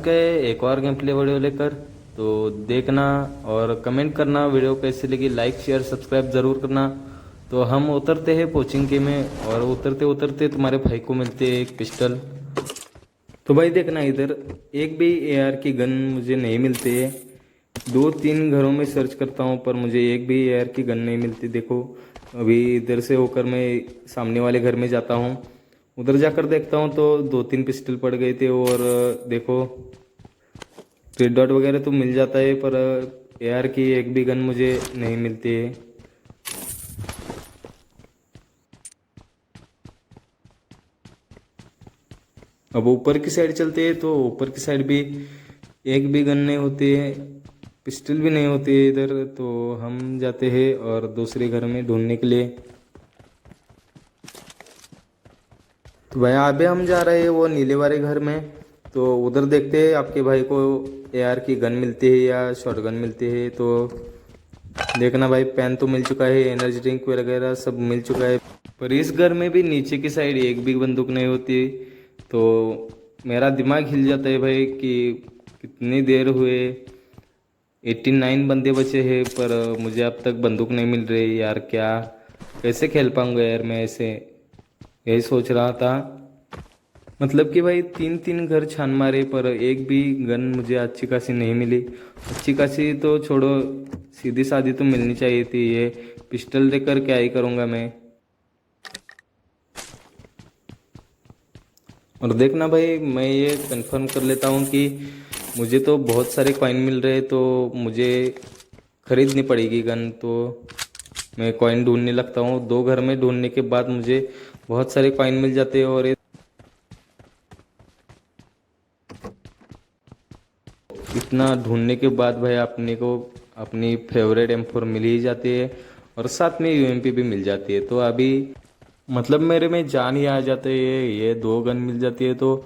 चुका है एक और गेम प्ले वीडियो लेकर। तो देखना और कमेंट करना वीडियो कैसी लगी, लाइक शेयर सब्सक्राइब ज़रूर करना। तो हम उतरते हैं पोचिंकी में और उतरते उतरते तुम्हारे भाई को मिलते है एक पिस्टल। तो भाई देखना इधर एक भी एआर की गन मुझे नहीं मिलती है। 2-3 घरों में सर्च करता हूँ पर मुझे एक भी एआर की गन नहीं मिलती। देखो अभी इधर से होकर मैं सामने वाले घर में जाता हूँ, उधर जाकर देखता हूँ तो 2-3 पिस्टल पड़ गए थे। और देखो रेड डॉट वगैरह तो मिल जाता है पर एआर की एक भी गन मुझे नहीं मिलती है। अब ऊपर की साइड चलते हैं तो ऊपर की साइड भी एक भी गन नहीं होती है, पिस्टल भी नहीं होती है इधर। तो हम जाते हैं और दूसरे घर में ढूंढने के लिए। तो भाई अभी हम जा रहे हैं वो नीले वाले घर में। तो उधर देखते हैं आपके भाई को एआर की गन मिलती है या शॉटगन मिलती है। तो देखना भाई पेन तो मिल चुका है, एनर्जी ड्रिंक वगैरह सब मिल चुका है, पर इस घर में भी नीचे की साइड एक भी बंदूक नहीं होती। तो मेरा दिमाग हिल जाता है भाई कि कितनी देर हुए, 89 बंदे बचे हैं पर मुझे अब तक बंदूक नहीं मिल रही यार। क्या कैसे खेल पाऊंगा यार मैं ऐसे, यही सोच रहा था। मतलब कि भाई 3-3 घर छान मारे पर एक भी गन मुझे अच्छी खासी नहीं मिली। अच्छी खासी तो छोड़ो, सीधी सादी तो मिलनी चाहिए थी। ये पिस्टल देकर क्या ही करूँगा मैं। और देखना भाई मैं ये कंफर्म कर लेता हूँ कि मुझे तो बहुत सारे कॉइन मिल रहे, तो मुझे खरीदनी पड़ेगी गन। तो मैं कॉइन ढूंढने लगता हूँ। 2 घर में ढूंढने के बाद मुझे बहुत सारे कॉइन मिल जाते हैं। और इतना ढूंढने के बाद भाई अपने को अपनी फेवरेट M4 मिल ही जाती है और साथ में यूएमपी भी मिल जाती है। तो अभी मतलब मेरे में जान ही आ जाते है, ये 2 गन मिल जाती है तो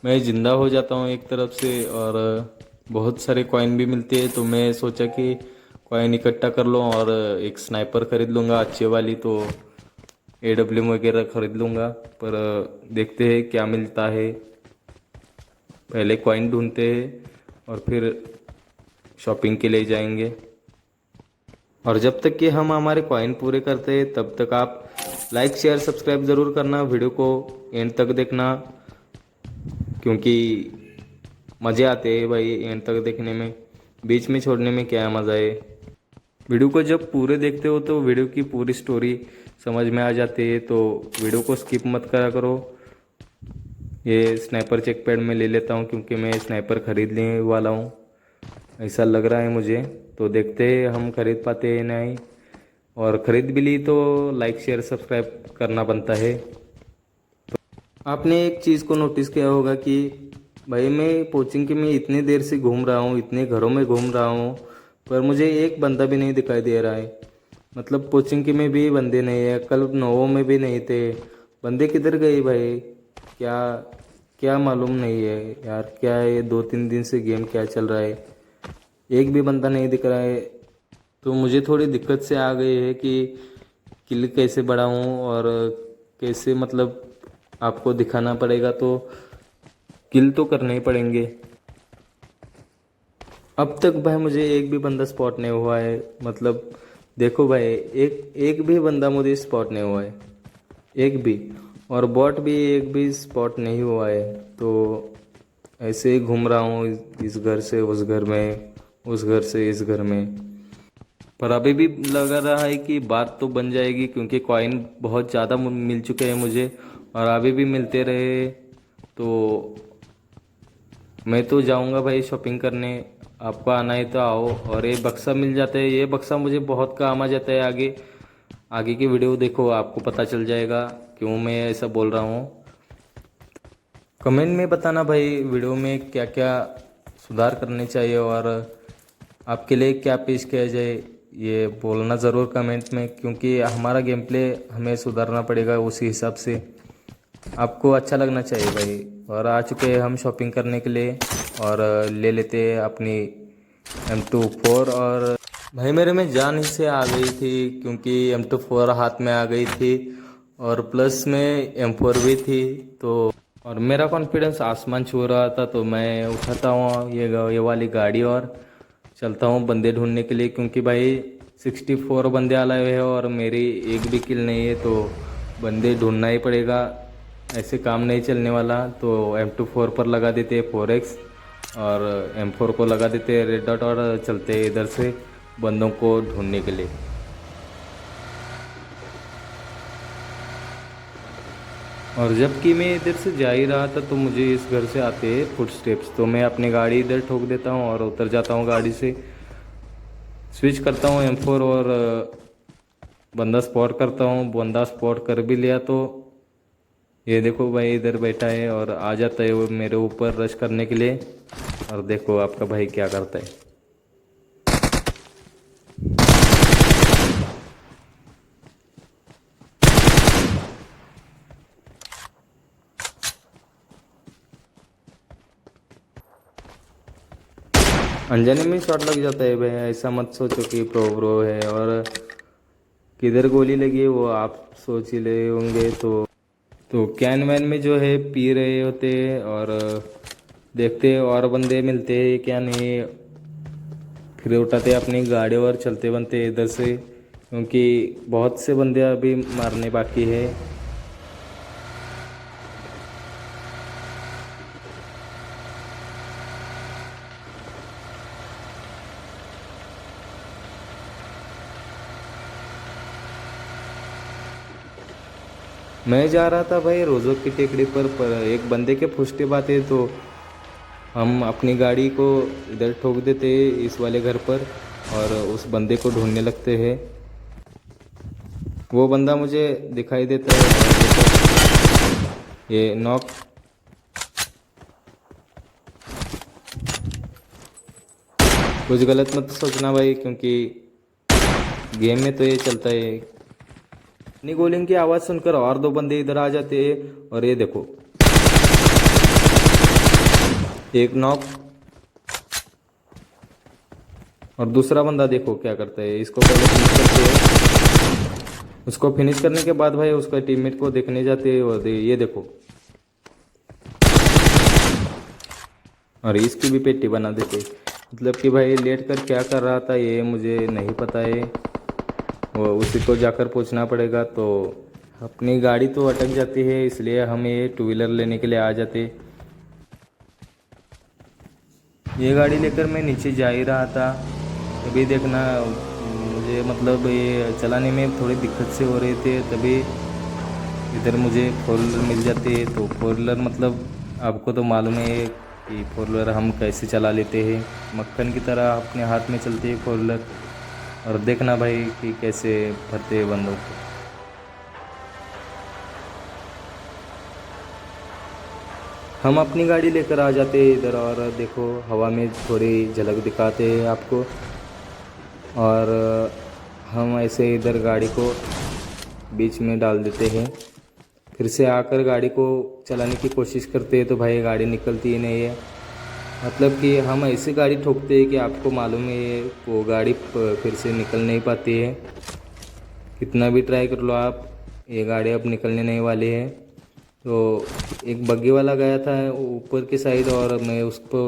मैं ज़िंदा हो जाता हूँ एक तरफ से। और बहुत सारे कॉइन भी मिलते हैं। तो मैं सोचा कि कॉइन इकट्ठा कर लूँ और एक स्नाइपर खरीद लूँगा अच्छी वाली। तो AWM वगैरह खरीद लूँगा, पर देखते हैं क्या मिलता है। पहले कॉइन ढूंढते हैं और फिर शॉपिंग के लिए जाएंगे। और जब तक कि हम हमारे कॉइन पूरे करते हैं तब तक आप लाइक शेयर सब्सक्राइब ज़रूर करना, वीडियो को एंड तक देखना क्योंकि मज़े आते हैं भाई एंड तक देखने में। बीच में छोड़ने में क्या मज़ा है। वीडियो को जब पूरे देखते हो तो वीडियो की पूरी स्टोरी समझ में आ जाती है। तो वीडियो को स्किप मत करा करो। ये स्नाइपर चेक पैड में ले लेता हूँ क्योंकि मैं स्नाइपर खरीदने वाला हूँ, ऐसा लग रहा है मुझे। तो देखते हैं हम खरीद पाते हैं नहीं, और ख़रीद भी ली तो लाइक शेयर सब्सक्राइब करना बनता है। आपने एक चीज़ को नोटिस किया होगा कि भाई मैं कोचिंग के में इतनी देर से घूम रहा हूँ, इतने घरों में घूम रहा हूँ, पर मुझे एक बंदा भी नहीं दिखाई दे रहा है। मतलब कोचिंग के में भी बंदे नहीं है, कल नोवो में भी नहीं थे। बंदे किधर गए भाई, क्या क्या मालूम नहीं है यार। क्या है ये 2-3 दिन से गेम क्या चल रहा है, एक भी बंदा नहीं दिख रहा है। तो मुझे थोड़ी दिक्कत से आ गई है कि किल कैसे बढ़ाऊँ और कैसे, मतलब आपको दिखाना पड़ेगा तो किल तो करने ही पड़ेंगे। अब तक भाई मुझे एक भी बंदा स्पॉट नहीं हुआ है। मतलब देखो भाई एक एक भी बंदा मुझे स्पॉट नहीं हुआ है, एक भी। और बॉट भी एक भी स्पॉट नहीं हुआ है। तो ऐसे ही घूम रहा हूँ इस घर से उस घर में, उस घर से इस घर में। पर अभी भी लग रहा है कि बात तो बन जाएगी क्योंकि कॉइन बहुत ज़्यादा मिल चुके हैं मुझे और अभी भी मिलते रहे। तो मैं तो जाऊंगा भाई शॉपिंग करने, आपको आना है तो आओ। और ये बक्सा मिल जाता है, ये बक्सा मुझे बहुत काम आ जाता है। आगे आगे की वीडियो देखो आपको पता चल जाएगा क्यों मैं ऐसा बोल रहा हूँ। कमेंट में बताना भाई वीडियो में क्या क्या सुधार करने चाहिए और आपके लिए क्या पेश किया जाए, ये बोलना ज़रूर कमेंट में, क्योंकि हमारा गेम प्ले हमें सुधारना पड़ेगा उसी हिसाब से। आपको अच्छा लगना चाहिए भाई। और आ चुके हैं हम शॉपिंग करने के लिए और ले लेते हैं अपनी M24। और भाई मेरे में जान ही से आ गई थी क्योंकि M24 हाथ में आ गई थी और प्लस में M4 भी थी। तो और मेरा कॉन्फिडेंस आसमान छू रहा था, तो मैं उठाता हूँ ये वाली गाड़ी और चलता हूँ बंदे ढूंढने के लिए, क्योंकि भाई 64 बंदे आए हुए हैं और मेरी एक भी किल नहीं है, तो बंदे ढूंढना ही पड़ेगा। ऐसे काम नहीं चलने वाला। तो M24 पर लगा देते 4x और M4 को लगा देते रेड डॉट और चलते इधर से बंदों को ढूंढने के लिए। और जबकि मैं इधर से जा ही रहा था, तो मुझे इस घर से आते हैं फुटस्टेप्स, तो मैं अपनी गाड़ी इधर ठोक देता हूँ और उतर जाता हूँ गाड़ी से। स्विच करता हूँ M4 और बंदा स्पॉट करता हूँ। बंदा स्पॉट कर भी लिया, तो ये देखो भाई इधर बैठा है और आ जाता है वो मेरे ऊपर रश करने के लिए। और देखो आपका भाई क्या करता है। अनजाने में शॉट लग जाता है भाई, ऐसा मत सोचो कि प्रो है और किधर गोली लगी है वो आप सोच ही रहे होंगे। तो कैन वैन में जो है पी रहे होते हैं और देखते हैं और बंदे मिलते हैं क्या नहीं। फिर उठाते अपनी गाड़ी और चलते बनते इधर से, क्योंकि बहुत से बंदे अभी मारने बाकी है। मैं जा रहा था भाई रोजो की टेकड़ी पर एक बंदे के फुस्टे आते, तो हम अपनी गाड़ी को इधर ठोक देते इस वाले घर पर और उस बंदे को ढूंढने लगते हैं। वो बंदा मुझे दिखाई देता है और देखो ये नॉक। कुछ गलत मत सोचना भाई, क्योंकि गेम में तो ये चलता है। अपनी गोलिंग की आवाज़ सुनकर और दो बंदे इधर आ जाते हैं और ये देखो एक नॉक। और दूसरा बंदा देखो क्या करता है, इसको पहले फिनिश करते हैं। उसको फिनिश करने के बाद भाई उसका टीममेट को देखने जाते हैं और ये देखो और इसकी भी पेटी बना देते। मतलब कि भाई लेट कर क्या कर रहा था ये मुझे नहीं पता है, वो उसी को जाकर पूछना पड़ेगा। तो अपनी गाड़ी तो अटक जाती है, इसलिए हम ये टू व्हीलर लेने के लिए आ जाते। ये गाड़ी लेकर मैं नीचे जा ही रहा था, तभी देखना मुझे मतलब ये चलाने में थोड़ी दिक्कत से हो रहे थे। तभी इधर मुझे फोर व्हीलर मिल जाती है। तो फोर व्हीलर मतलब आपको तो मालूम है कि फोर व्हीलर हम कैसे चला लेते हैं, मक्खन की तरह अपने हाथ में चलती है फोर व्हीलर। और देखना भाई कि कैसे भरते हैं बंदों को। हम अपनी गाड़ी लेकर आ जाते हैं इधर और देखो हवा में थोड़ी झलक दिखाते हैं आपको। और हम ऐसे इधर गाड़ी को बीच में डाल देते हैं। फिर से आकर गाड़ी को चलाने की कोशिश करते हैं, तो भाई गाड़ी निकलती ही नहीं है। मतलब कि हम ऐसी गाड़ी ठोकते हैं कि आपको मालूम है वो गाड़ी फिर से निकल नहीं पाती है। कितना भी ट्राई कर लो आप, ये गाड़ी अब निकलने नहीं वाली है। तो एक बग्गी वाला गया था ऊपर की साइड और मैं उसको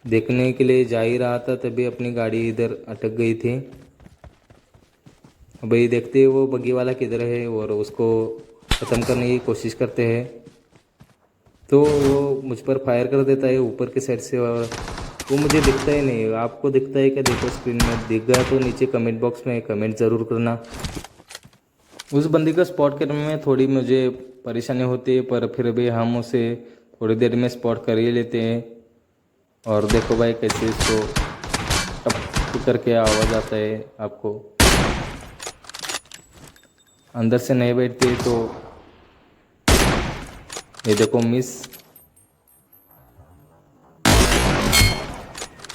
देखने के लिए जा ही रहा था, तभी अपनी गाड़ी इधर अटक गई थी। भाई देखते हैं वो बग्गी वाला किधर है और उसको ख़त्म करने की कोशिश करते हैं। तो वो मुझ पर फायर कर देता है ऊपर के साइड से और वो मुझे दिखता ही नहीं। आपको दिखता है क्या? देखो स्क्रीन में दिख गया तो नीचे कमेंट बॉक्स में कमेंट ज़रूर करना। उस बंदी को स्पॉट करने में थोड़ी मुझे परेशानी होती है, पर फिर भी हम उसे थोड़ी देर में स्पॉट कर ही लेते हैं। और देखो भाई कैसे इसको टप करके आवाज़ आता है आपको। अंदर से नहीं बैठती तो ये देखो मिस।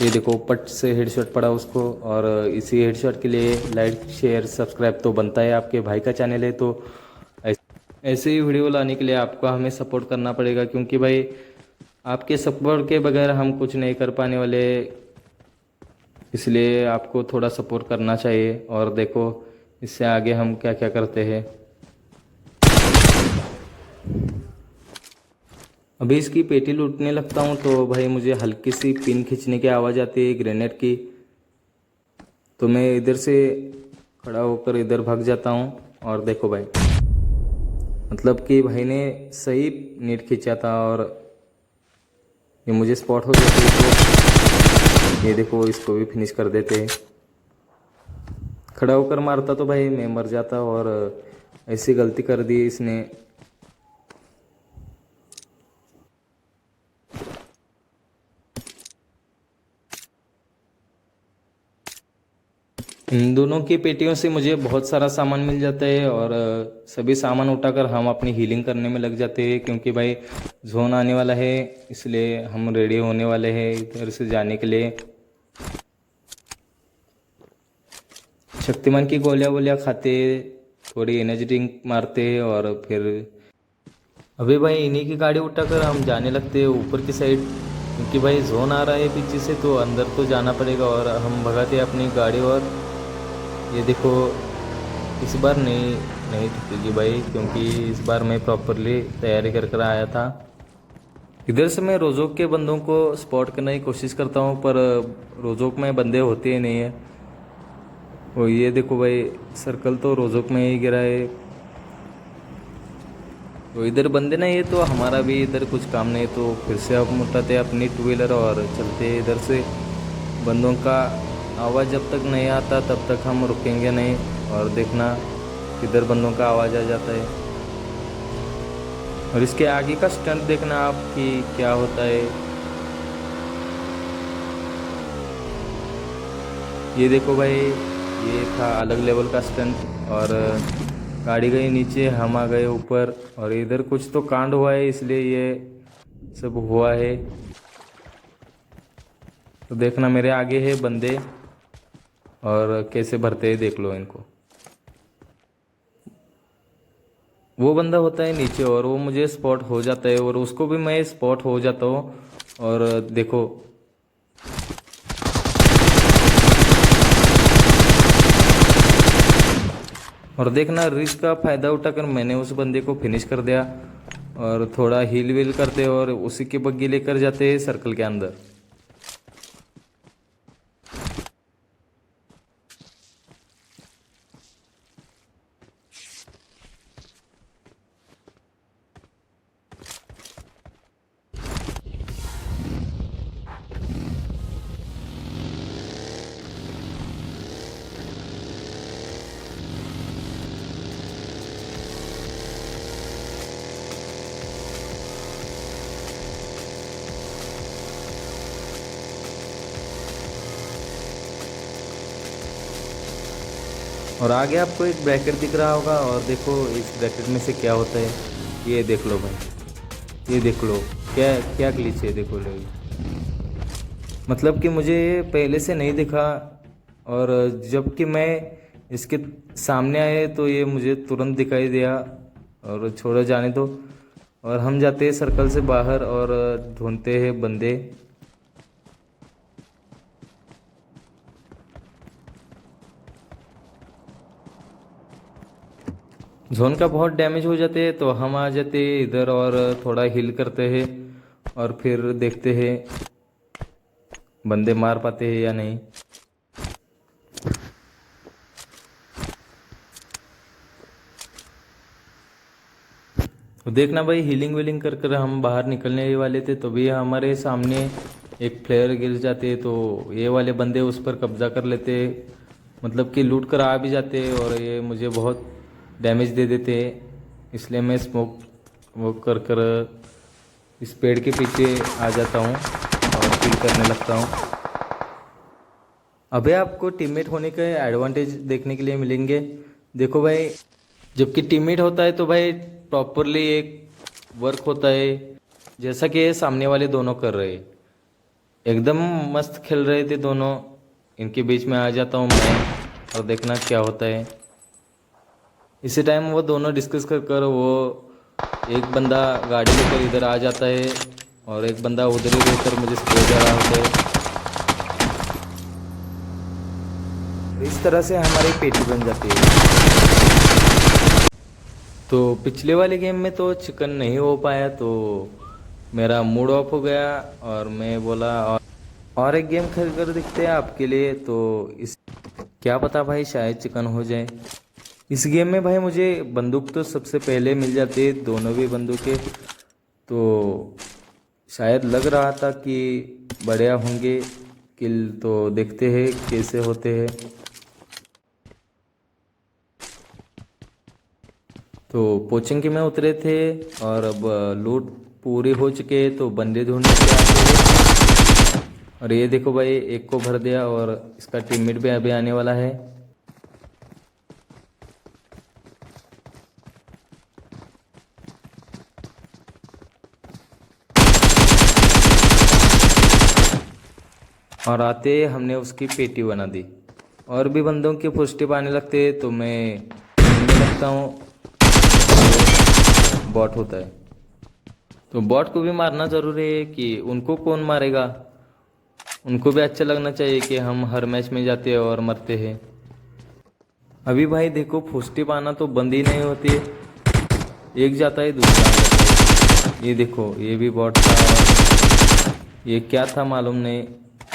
ये देखो पट से हेडशॉट पड़ा उसको। और इसी हेडशॉट के लिए लाइक शेयर सब्सक्राइब तो बनता है, आपके भाई का चैनल है तो ऐसे ही वीडियो लाने के लिए आपको हमें सपोर्ट करना पड़ेगा, क्योंकि भाई आपके सपोर्ट के बगैर हम कुछ नहीं कर पाने वाले। इसलिए आपको थोड़ा सपोर्ट करना चाहिए। और देखो इससे आगे हम क्या क्या करते हैं। अभी इसकी पेटी लूटने लगता हूँ तो भाई मुझे हल्की सी पिन खींचने की आवाज़ आती है ग्रेनेड की। तो मैं इधर से खड़ा होकर इधर भाग जाता हूँ और देखो भाई, मतलब कि भाई ने सही नेट खींचा था और ये मुझे स्पॉट हो जाती है। तो ये देखो, इसको भी फिनिश कर देते। खड़ा होकर मारता तो भाई मैं मर जाता, और ऐसी गलती कर दी इसने। इन दोनों की पेटियों से मुझे बहुत सारा सामान मिल जाता है, और सभी सामान उठाकर हम अपनी हीलिंग करने में लग जाते हैं, क्योंकि भाई जोन आने वाला है, इसलिए हम रेडी होने वाले हैं इधर से जाने के लिए। शक्तिमान की गोलियां वोलियां खाते, थोड़ी एनर्जी ड्रिंक मारते, और फिर अभी भाई इन्हीं की गाड़ी उठाकर हम जाने लगते हैं ऊपर की साइड, क्योंकि भाई जोन आ रहा है पीछे से, तो अंदर तो जाना पड़ेगा। और हम भगाते हैं अपनी गाड़ी। और ये देखो, इस बार नहीं नहीं थकेगी भाई, क्योंकि इस बार मैं प्रॉपरली तैयारी कर कर आया था। इधर से मैं रोजोक के बंदों को स्पॉट करने की कोशिश करता हूँ, पर रोजोक में बंदे होते ही नहीं है। और ये देखो भाई, सर्कल तो रोजोक में ही गिरा है। तो इधर बंदे नहीं है तो हमारा भी इधर कुछ काम नहीं, तो फिर से हम उठाते अपनी टू व्हीलर और चलते इधर से। बंदों का आवाज़ जब तक नहीं आता तब तक हम रुकेंगे नहीं। और देखना, इधर बंदों का आवाज़ आ जाता है। और इसके आगे का स्टंट देखना आप कि क्या होता है। ये देखो भाई, ये था अलग लेवल का स्टंट। और गाड़ी गई नीचे, हम आ गए ऊपर, और इधर कुछ तो कांड हुआ है इसलिए ये सब हुआ है। तो देखना, मेरे आगे है बंदे, और कैसे भरते हैं देख लो इनको। वो बंदा होता है नीचे और वो मुझे स्पॉट हो जाता है, और उसको भी मैं स्पॉट हो जाता हूँ। और देखो, और देखना, रिस्क का फ़ायदा उठाकर मैंने उस बंदे को फिनिश कर दिया। और थोड़ा हील वील करते और उसी की बग्गी लेकर जाते हैं सर्कल के अंदर। और आगे आपको एक ब्रैकेट दिख रहा होगा, और देखो इस ब्रैकेट में से क्या होता है। ये देख लो भाई, ये देख लो, क्या क्या ग्लिच है देखो लो। मतलब कि मुझे ये पहले से नहीं दिखा, और जबकि मैं इसके सामने आए तो ये मुझे तुरंत दिखाई दिया। और छोड़ो, जाने दो। और हम जाते हैं सर्कल से बाहर और ढूंढते हैं बंदे। जोन का बहुत डैमेज हो जाते हैं तो हम आ जाते हैं इधर और थोड़ा हील करते हैं, और फिर देखते हैं बंदे मार पाते हैं या नहीं। तो देखना भाई, हीलिंग वीलिंग कर कर हम बाहर निकलने ही वाले थे, तो भी हमारे सामने एक फ्लेयर गिर जाते, तो ये वाले बंदे उस पर कब्जा कर लेते, मतलब कि लूट कर आ भी जाते, और ये मुझे बहुत डैमेज दे देते। इसलिए मैं स्मोक वो कर कर इस पेड़ के पीछे आ जाता हूँ और किल करने लगता हूँ। अबे आपको टीममेट होने के एडवांटेज देखने के लिए मिलेंगे। देखो भाई, जबकि टीममेट होता है तो भाई प्रॉपरली एक वर्क होता है, जैसा कि ये सामने वाले दोनों कर रहे हैं। एकदम मस्त खेल रहे थे दोनों। इनके बीच में आ जाता हूँ मैं, और देखना क्या होता है। इसी टाइम वो दोनों डिस्कस कर कर वो एक बंदा गाड़ी लेकर इधर आ जाता है, और एक बंदा उधर ही रहकर मुझे स्प्रे कर रहा होता है। इस तरह से हमारी पेटी बन जाती है। तो पिछले वाले गेम में तो चिकन नहीं हो पाया, तो मेरा मूड ऑफ हो गया और मैं बोला और एक गेम खेल कर दिखते हैं आपके लिए। तो इस क्या पता भाई शायद चिकन हो जाए। इस गेम में भाई मुझे बंदूक तो सबसे पहले मिल जाती है, दोनों भी बंदूकें। तो शायद लग रहा था कि बढ़िया होंगे किल, तो देखते हैं कैसे होते हैं। तो पोचिंग में उतरे थे और अब लूट पूरी हो चुके हैं, तो बंदे ढूंढने के आते हैं। और ये देखो भाई, एक को भर दिया और इसका टीममेट भी अभी आने वाला है। और आते ही हमने उसकी पेटी बना दी। और भी बंदों के फुटस्टेप आने लगते हैं तो मैं ढूंढने लगता हूँ। बॉट होता है तो बॉट को भी मारना जरूरी है कि उनको कौन मारेगा। उनको भी अच्छा लगना चाहिए कि हम हर मैच में जाते हैं और मरते हैं। अभी भाई देखो, फुटस्टेप आना तो बंद ही नहीं होती है। एक जाता है दूसरा आ जाता है। ये देखो, ये भी बॉट था। ये क्या था मालूम नहीं।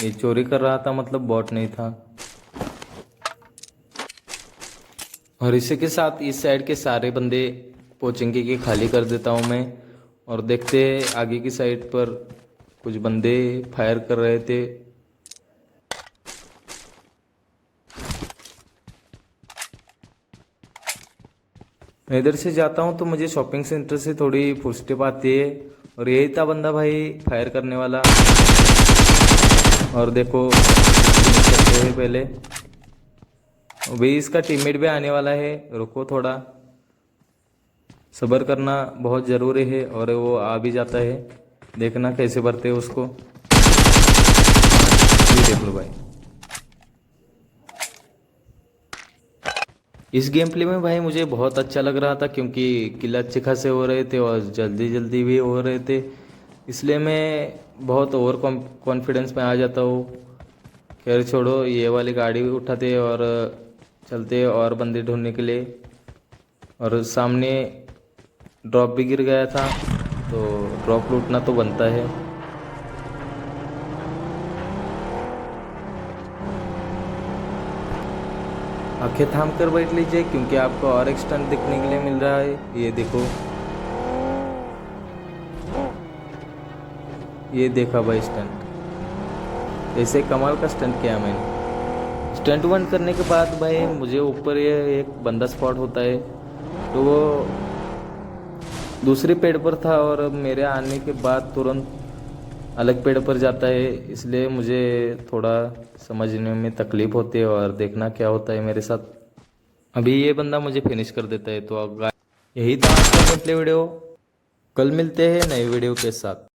ये चोरी कर रहा था, मतलब बॉट नहीं था। और इसी के साथ इस साइड के सारे बंदे पोचिंकी के खाली कर देता हूँ मैं। और देखते हैं आगे की साइड पर कुछ बंदे फायर कर रहे थे। मैं इधर से जाता हूँ तो मुझे शॉपिंग सेंटर से थोड़ी फुटस्टेप आती है। और यही था बंदा भाई फायर करने वाला। और देखो करते हैं पहले। अभी इसका टीममेट भी आने वाला है, रुको थोड़ा सब्र करना बहुत ज़रूरी है। और वो आ भी जाता है, देखना कैसे भरते हैं उसको। ये देख लो भाई। इस गेम प्ले में भाई मुझे बहुत अच्छा लग रहा था क्योंकि किल अच्छे खासे हो रहे थे और जल्दी जल्दी भी हो रहे थे। इसलिए मैं बहुत ओवर कॉन्फिडेंस में आ जाता हूँ। खैर छोड़ो, ये वाली गाड़ी भी उठाते और चलते और बंदे ढूंढने के लिए। और सामने ड्रॉप भी गिर गया था, तो ड्रॉप लूटना तो बनता है। आंखें थाम कर बैठ लीजिए क्योंकि आपको और एक स्टंट देखने के लिए मिल रहा है। ये देखो, ये देखा भाई स्टंट। ऐसे कमाल का स्टंट किया मैंने। स्टंट वन करने के बाद भाई मुझे ऊपर ये एक बंदा स्पॉट होता है। तो वो दूसरे पेड़ पर था और मेरे आने के बाद तुरंत अलग पेड़ पर जाता है। इसलिए मुझे थोड़ा समझने में तकलीफ होती है और देखना क्या होता है मेरे साथ। अभी ये बंदा मुझे फिनिश कर देता है। तो अब यही था आज का गेम प्ले वीडियो। कल मिलते हैं नई वीडियो के साथ।